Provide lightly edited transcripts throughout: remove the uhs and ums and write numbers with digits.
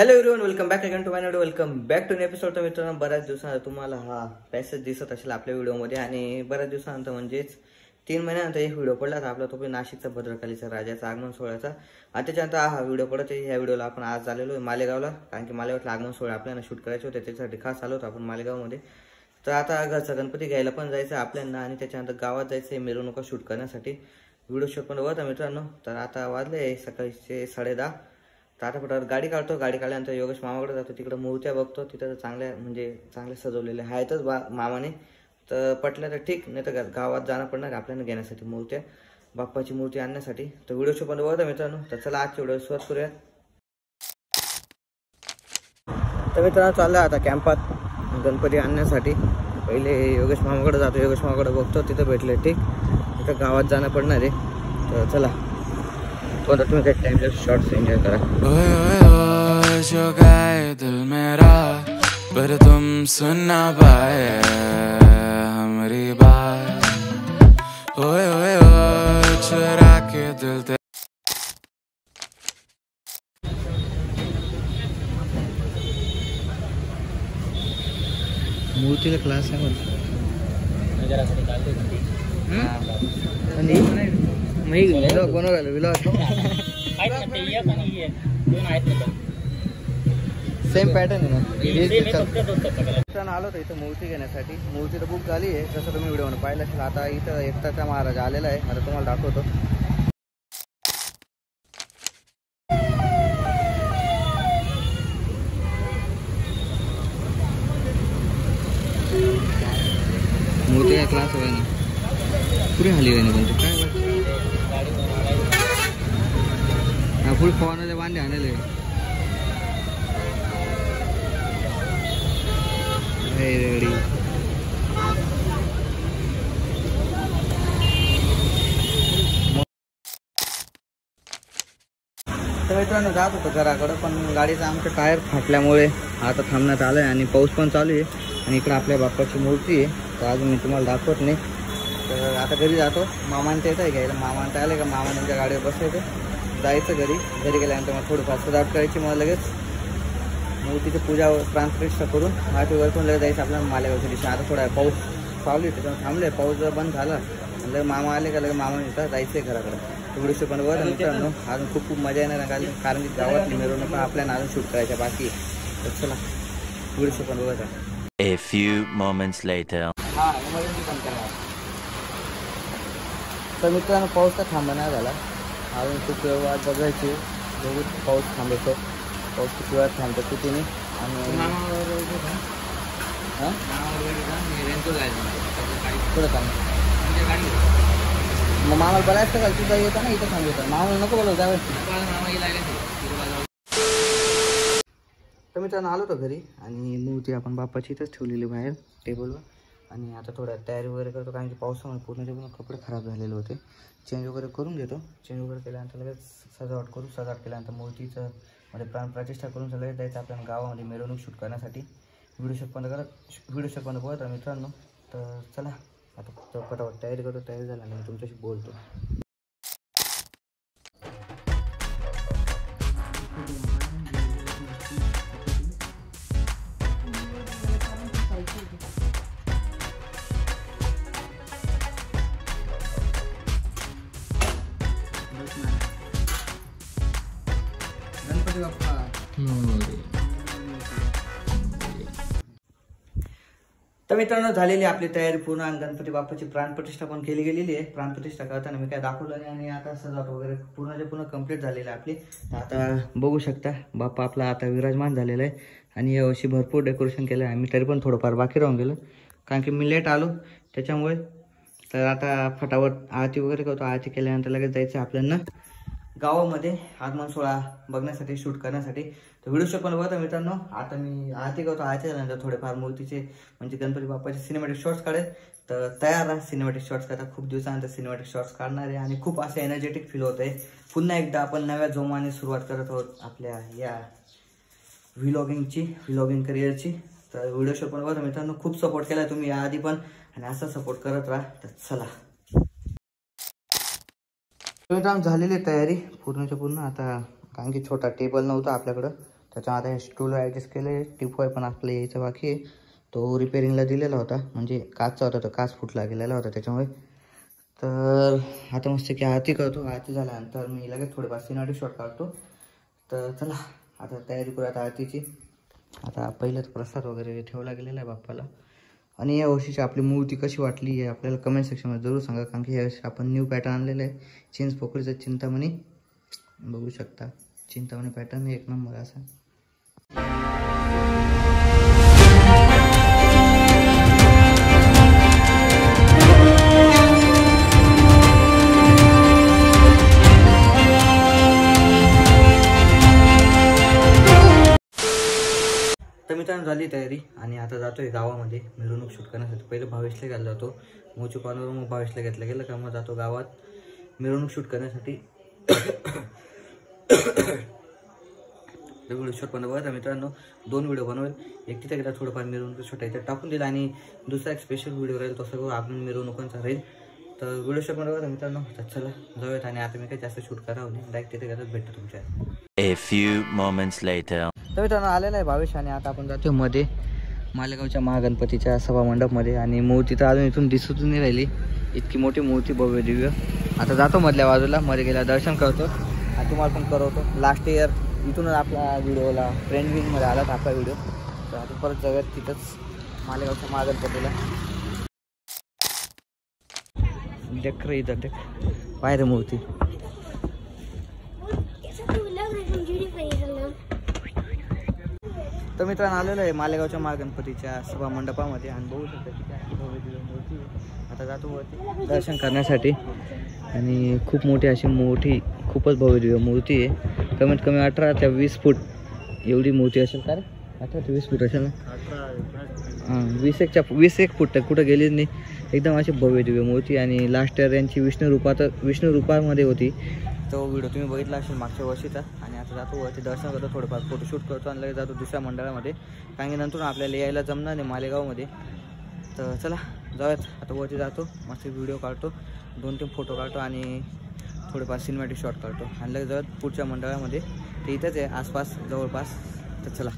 Hello everyone, welcome back again to my video. Welcome back to episode. तर मित्रांनो, बऱ्याच दिवसानंतर तुम्हाला हा पॅसेज दिसत असेल आपल्या व्हिडिओमध्ये आणि बऱ्याच दिवसानंतर म्हणजेच 3 महिन्यानंतर एक व्हिडिओ पडला होता आपला, तो पण नाशिकचा भद्रकालीचा राजाचा आगमन सोहळ्याचा. आणि त्याच्यानंतर हा व्हिडिओ पडत आहे. ह्या व्हिडिओला आपण आज आलेलो आहे मालेगावला, कारण की मालेगावला आगमन सोहळा आपल्याला शूट करायचे होते, त्याच्यासाठी खास आलो होतो आपण मालेगावमध्ये. तर आता घरचा गणपती घ्यायला पण जायचं आपल्याला आणि त्याच्यानंतर गावात जायचं आहे मिरवणुका शूट करण्यासाठी. व्हिडिओ शूट पण बघा मित्रांनो. तर आता वाजले सकाळचे 10:30. तर आता फटाफट गाडी काढतो. गाडी काढल्यानंतर योगेश मामाकडे जातो, तिकडे मूर्त्या बघतो. तिथं चांगल्या सजवलेल्या आहेतच मामाने. तर पटलं तर ठीक, नाही तर गावात जाणं पडणार आपल्याला घेण्यासाठी मूर्त्या, बाप्पाची मूर्ती आणण्यासाठी. तर व्हिडिओ शो पण बघा मित्रांनो. तर चला आजच्या व्हिडिओ सुरुवात करूया. तर मित्रांनो चाललं आता कॅम्पात गणपती आणण्यासाठी. पहिले योगेश मामाकडे जातो, योगेश मामाकडे बघतो, तिथं भेटले ठीक, तिथं गावात जाणं पडणार आहे. तर चला थोड़ा तुम्हें एक टाइम लैप्स शॉट्स एंजॉय करा. ओए ओए ओए जो गए दिल मेरा, पर तुम सुन ना पाए हमारी बात. ओए ओए ओए चुरा के दिल ते मूर्तीला क्लास आहे म्हणजे सेम पॅटर्न आहे ना. आलो तर इथं मूर्ती घेण्यासाठी. मूर्ती तर बुक झाली आहे, जसं तुम्ही व्हिडिओ पाहिलं असेल. आता इथं एकटाचा महाराज आलेला आहे, आता तुम्हाला दाखवतो. मूर्ती काय क्लास आहे ना, पुरी हली आहे ना, पण काय फुल फॉर्नले बांधले आणले रेडी. तर मित्रांनो जात होतो घराकडं, पण गाडीचं आमचं टायर फाटल्यामुळे आता थांबण्यात आलं आहे आणि पाऊस पण चालू आहे. आणि इकडं आपल्या बाप्पाची मूर्ती आहे, तर अजून मी तुम्हाला दाखवत नाही. तर आता घरी जातो. मामांचं येत आहे घ्यायला. मामांचं आलं का मामांच्या गाडीवर बसायचं, जायचं घरी. घरी गेल्यानंतर मग थोडंफार सजावट करायची, मग लगेच मूर्तीची पूजा प्राणप्रतिष्ठा करून आरती वरतून लगेच जायचं आपल्याला मालेगावच्या दिवशी. आता थोडा पाऊस चालू आहे, त्याच्यामुळे थांबले. पाऊस जर बंद झाला लगेच मामा आले का लगेच मामा येतात, जायचं आहे घराकडे. व्हिडिओ पण बघा मित्रांनो, अजून खूप मजा येणार कारण की गावातली मिरवणूक आपल्याला अजून शूट करायच्या बाकी. तर चला व्हिडिओ पण बघा. A few moments later. हां इमर्जन्सी पण करणार. तर मित्रांनो पाऊस तर थांबा नाही झाला अजून, खूप वेळ वाट बघायची. बघू पाऊस थांबवतो. पाऊस किती वेळात थांबतो किती नाही. आणि हां पुढं थांब मग मामाला बोलायचं का तुझा येतं ना, इथं थांबवतं. मामाला नको बोलव जावं. तर मित्रांनो आलो होतो घरी आणि मूर्ती आपण बाप्पाची इथंच ठेवलेली बाहेर टेबलवर. आणि आता थोडा तयारी वगैरे करतो, कारण की पावसामुळे पूर्णचे पूर्ण कपडे खराब झालेले होते. चेंज वगैरे करून घेतो. चेंज वगैरे केल्यानंतर लगेच सजावट करू. सजावट केल्यानंतर मूर्तीचं मध्ये प्राणप्रतिष्ठा करून लगेच जायचं आपल्याला गावामध्ये मिरवणूक शूट करण्यासाठी. व्हिडिओ शूट बंद बघत मित्रांनो. तर चला आता पटापट तयारी करतो. तयारी झाल्यानंतर तुमच्याशी बोलतो. गणपती बाप्पा तर मित्रांनो झालेली आपली तयारी पूर्ण आणि गणपती बाप्पाची प्राणप्रतिष्ठा पण केली गेलेली आहे. प्राणप्रतिष्ठा करताना मी काय दाखवलं नाही आणि आता सजावट वगैरे पूर्ण कंप्लीट झालेली आहे आपली. आता बघू शकता बाप्पा आपला आता विराजमान झालेला आहे आणि यावर्षी भरपूर डेकोरेशन केलं आहे आम्ही. तरी पण थोडंफार बाकी राहून गेलं कारण की मी लेट आलो त्याच्यामुळे. तर आता फटाफट आरती वगैरे करतो. आरती केल्यानंतर लगेच जायचं आपल्याला गावामध्ये आगमन सोहळा बघण्यासाठी शूट करण्यासाठी. तर व्हिडिओ पण बघा मित्रांनो. आता मी आरती करतो. आरती झाल्यानंतर थोडेफार मूर्तीचे म्हणजे गणपती बाप्पाचे सिनेमॅटिक शॉट्स काढेल. तर तयार राहा सिनेमॅटिक शॉट्स करता. खूप दिवसानंतर सिनेमॅटिक शॉट्स काढणार आहे आणि खूप असं एनर्जेटिक फील होत आहे. पुन्हा एकदा आपण नव्या जोमाने सुरुवात करत आहोत आपल्या या व्लॉगिंग करिअरची. तर व्हिडिओ पण बघा मित्रांनो. खूप सपोर्ट केला तुम्ही याआधी पण आणि असं सपोर्ट करत राहा. तर चला मित्रांनो झालेली तयारी पूर्णच्या पूर्ण. आता कारण की छोटा टेबल नव्हता आपल्याकडं, त्याच्या आता हे स्टूल ॲडजस्ट केले. टिपॉय पण आपलं यायचं बाकी आहे. तो रिपेअरिंगला दिलेला होता, म्हणजे काचचा होता, तो काच फुटला गेलेला होता त्याच्यामुळे. तर आता मस्त की आरती करतो. आरती झाल्यानंतर मी लगेच थोडेफार सिनेमॅटिक शॉट काढतो. तर चला आता तयारी करू आता आरतीची. आता पहिलं तर प्रसाद वगैरे ठेवला गेलेला आहे बाप्पाला. आणि या वर्षीची आपली मूर्ती कशी वाटली आहे आपल्याला कमेंट सेक्शनमध्ये जरूर सांगा, कारण की यावर्षी आपण न्यू पॅटर्न आणलेलं आहे. चिंच पोकळीचं चिंतामणी बघू शकता. चिंतामणी पॅटर्न एक नंबर असा. तर मित्रांनो झाली तयारी आणि आता जातोय गावामध्ये मिरवणूक शूट करण्यासाठी. पहिलं भावेशला घ्यायला जातो. मोची कॉर्नरवर मग भावेशला घेतलं गेलं का मग जातो गावात मिरवणूक शूट करण्यासाठी. व्हिडिओ शूट पण बघा मित्रांनो, 2 व्हिडिओ बनवेल. एक तिथे गेला थोडंफार मिरवणूक शूट आहे टाकून दिला आणि दुसरा एक स्पेशल व्हिडिओ राहील, तो सगळं आपण मिरवणुकांचा राहील. तर व्हिडिओ शूट पण बघा मित्रांनो. तर चला जाऊयात. आणि आता मी काही जास्त शूट करावं नाही, डायरेक्ट तिथे गेलाच भेटतो तुमच्या. A few moments later. तर मित्रांनो आलेला आहे भावेश आणि आता आपण जातो मध्ये मालेगावच्या महागणपतीच्या सभामंडपमध्ये. आणि मूर्ती तर अजून इथून दिसून नाही राहिली, इतकी मोठी मूर्ती भव्य दिव्य. आता जातो मधल्या बाजूला, मध्ये गेला दर्शन करतो आणि तुम्हाला पण करवतो. लास्ट इयर इथूनच आपला व्हिडिओला ट्रेंडिंगमध्ये आला तर आपला व्हिडिओ. तर आता परत जाऊयात तिथंच मालेगावच्या महागणपतीला. देख रे इथं देख बाहेर मूर्ती. तर मित्रांनो आलेलो आहे मालेगावच्या महागणपतीच्या सभा मंडपामध्ये आणि बघू शकता की मूर्ती. आता जातो वरती दर्शन करण्यासाठी. आणि खूप मोठी अशी मोठी खूपच भव्य मूर्ती आहे. कमीत कमी 18 ते 20 फूट एवढी मूर्ती असेल. का रे 18 ते 20 फूट असेल ना. 21 फूट तर कुठं गेलीच नाही. एकदम अशी भव्य दिव्य मूर्ती. आणि लास्ट इयर यांची विष्णू रूपामध्ये होती. तो व्हिडिओ तुम्ही बघितला असेल मागच्या वर्षीचा. आणि आता जातो वरती दर्शन करतो, थोडंफार फोटोशूट करतो आणि लगेच जातो दुसऱ्या मंडळामध्ये, कारण की नंतर आपल्याला यायला जमणार नाही मालेगावमध्ये. तर चला जाऊयात. आता वरती जातो, मस्त व्हिडिओ काढतो, 2-3 फोटो काढतो आणि थोडेफार सिनेमॅटिक शॉट काढतो आणि लगेच जाऊयात पुढच्या मंडळामध्ये. ते इथंच आहे आसपास जवळपास. तर चला.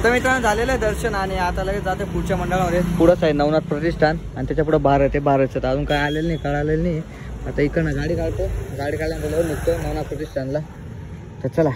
तर मित्रांनो झालेलं आहे दर्शन आणि आता लगेच जाते पुढच्या मंडळामध्ये. पुढंच आहे नवनाथ प्रतिष्ठान आणि त्याच्या पुढं भारत आहे. भारतचं तर अजून काय आलेलं नाही, कळालेलं नाही. आता इकडनं गाडी काढतो, गाडी काढल्यानंतर निघतो नवनाथ प्रतिष्ठानला. तर चला.